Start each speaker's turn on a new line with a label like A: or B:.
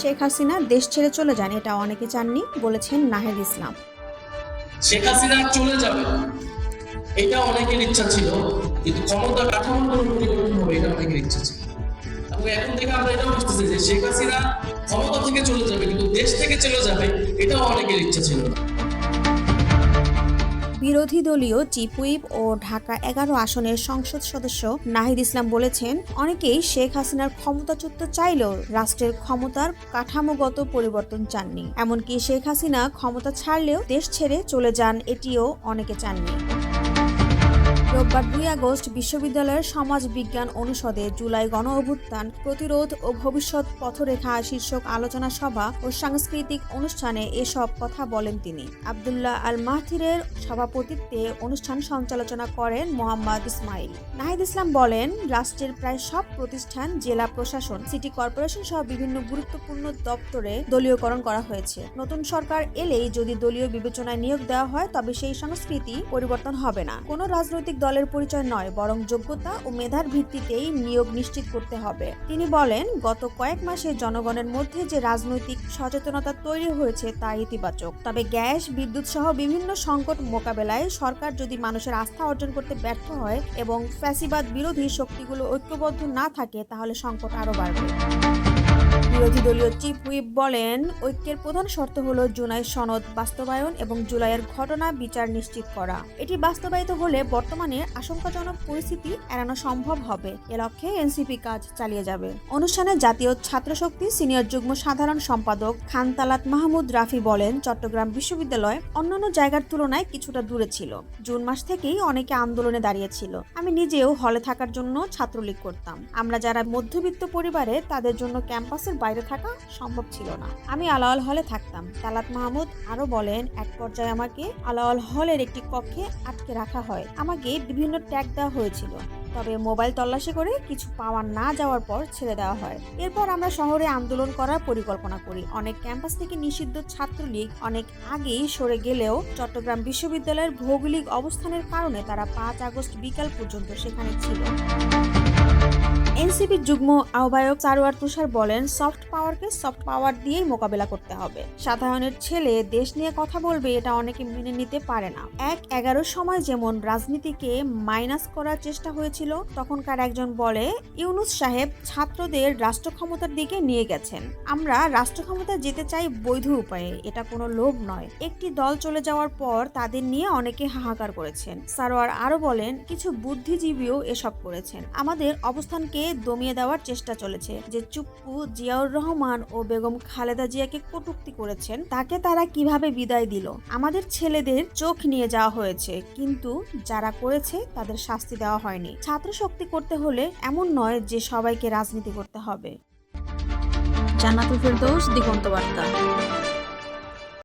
A: শেখ হাসিনা দেশ ছেড়ে চলে যান, এটা অনেকে চাননি, বলেছেন নাহিদ ইসলাম।
B: শেখ হাসিনা চলে যাবে এটা অনেকের ইচ্ছা ছিল, কিন্তু ক্ষমতা কাঠামোর কোনো পরিবর্তন হবে এটা অনেকের ইচ্ছা ছিল। এবং এখন থেকে আমরা এটাও বুঝতেছি যে শেখ হাসিনা ক্ষমতা থেকে চলে যাবে, কিন্তু দেশ থেকে চলে যাবে এটাও অনেকের ইচ্ছা ছিল না।
A: বিরোধী দলীয় চিফ হুইপ ও ঢাকা ১১ আসনের সংসদ সদস্য নাহিদ ইসলাম বলেছেন, অনেকেই শেখ হাসিনার ক্ষমতাচ্যুত চাইলেও রাষ্ট্রের ক্ষমতার কাঠামোগত পরিবর্তন চাননি। এমনকি শেখ হাসিনা ক্ষমতা ছাড়লেও দেশ ছেড়ে চলে যান, এটিও অনেকে চাননি। রোববার ২ আগস্ট বিশ্ববিদ্যালয়ের সমাজ বিজ্ঞান অনুষদে জুলাই গণঅভ্যুত্থান, প্রতিরোধ ও ভবিষ্যৎ পথরেখা শীর্ষক আলোচনা সভা ও সাংস্কৃতিক অনুষ্ঠানে এসব কথা বলেন তিনি। আব্দুল্লাহ আল মাহথিরের সভাপতিত্বে অনুষ্ঠান সঞ্চালনা করেন মোহাম্মদ ইসমাইল। নাহিদ ইসলাম বলেন, রাষ্ট্রের প্রায় সব প্রতিষ্ঠান, জেলা প্রশাসন, সিটি কর্পোরেশন সহ বিভিন্ন গুরুত্বপূর্ণ দপ্তরে দলীয়করণ করা হয়েছে। নতুন সরকার এলেই যদি দলীয় বিবেচনায় নিয়োগ দেওয়া হয় তবে সেই সংস্কৃতি পরিবর্তন হবে না। কোনো রাজনৈতিক দলের পরিচয় নয়, বরং যোগ্যতা ও মেধার ভিত্তিতেই নিয়োগ নিশ্চিত করতে হবে। তিনি বলেন, গত কয়েক মাসে জনগণের মধ্যে যে রাজনৈতিক সচেতনতা তৈরি হয়েছে তা ইতিবাচক। তবে গ্যাস, বিদ্যুৎ সহ বিভিন্ন সংকট মোকাবেলায় সরকার যদি মানুষের আস্থা অর্জন করতে ব্যর্থ হয় এবং ফ্যাসিবাদ বিরোধী শক্তিগুলো ঐক্যবদ্ধ না থাকে তাহলে সংকট আরও বাড়বে। বিরোধী দলীয় চিফ হুইপ বলেন, ঐক্যের প্রধান শর্ত হলো জুলাই সনদ বাস্তবায়ন এবং জুলাইয়ের ঘটনা বিচার নিশ্চিত করা। এটি বাস্তবায়িত হলে বর্তমানে আশঙ্কাজনক পরিস্থিতি এড়ানো সম্ভব হবে। এ লক্ষ্যে এনসিপি কাজ চালিয়ে যাবে। অনুষ্ঠানে জাতীয় ছাত্রশক্তি সিনিয়র যুগ্ম সাধারণ সম্পাদক খান তালাত মাহমুদ রাফি বলেন, চট্টগ্রাম বিশ্ববিদ্যালয় অন্যান্য জায়গার তুলনায় কিছুটা দূরে ছিল। জুন মাস থেকেই অনেকে আন্দোলনে দাঁড়িয়েছিল। আমি নিজেও হলে থাকার জন্য ছাত্রলীগ করতাম। আমরা যারা মধ্যবিত্ত পরিবারে, তাদের জন্য ক্যাম্পাসের বাইরে থাকা সম্ভব ছিল না। আমি আলাওয়াল হলে থাকতাম। তালাত মাহমুদ আরো বলেন, এক পর্যায়ে আমাকে আলাওয়াল হলের একটি কক্ষে আটকে রাখা হয়। আমাকে বিভিন্ন ট্যাগ দেওয়া হয়েছিল, তবে মোবাইল তল্লাশি করে কিছু পাওয়া না যাওয়ার পর ছেড়ে দেওয়া হয়। এরপর আমরা শহরে আন্দোলন করার পরিকল্পনা করি। অনেক ক্যাম্পাস থেকে নিষিদ্ধ ছাত্রলীগ অনেক আগেই সরে গেলেও চট্টগ্রাম বিশ্ববিদ্যালয়ের ভৌগোলিক অবস্থানের কারণে তারা ৫ আগস্ট বিকাল পর্যন্ত সেখানে ছিল। এনসিপির যুগ্ম আহ্বায়ক সারোয়ার তুষার বলেন, সফট পাওয়ারকে সফট পাওয়ার দিয়েই মোকাবেলা করতে হবে। সাধারণের ছেলে দেশ নিয়ে কথা বলবে, এটা অনেকে মেনে নিতে পারে না। ১/১১ সময় যেমন রাজনীতিকে মাইনাস করার চেষ্টা হয়েছিল, তখনকার একজন বলে, ইউনূস সাহেব ছাত্রদের রাষ্ট্র ক্ষমতার দিকে নিয়ে গেছেন। আমরা রাষ্ট্র ক্ষমতায় যেতে চাই বৈধ উপায়ে, এটা কোনো লোভ নয়। একটি দল চলে যাওয়ার পর তাদের নিয়ে অনেকে হাহাকার করেছেন। সারোয়ার আরো বলেন, কিছু বুদ্ধিজীবীও এসব করেছেন। আমাদের অবস্থানকে দমিয়ে দেওয়ার চেষ্টা চলেছে। যে চুপ্পু জিয়াউর রহমান ও বেগম খালেদা জিয়াকে কটূক্তি করেছেন, তাকে তারা কিভাবে বিদায় দিল? আমাদের ছেলেদের চোখ নিয়ে যাওয়া হয়েছে, কিন্তু যারা করেছে তাদের শাস্তি দেওয়া হয়নি। ছাত্র শক্তি করতে হলে এমন নয় যে সবাইকে রাজনীতি করতে হবে।
C: জান্নাতুল ফেরদৌস, দিগন্ত বার্তা।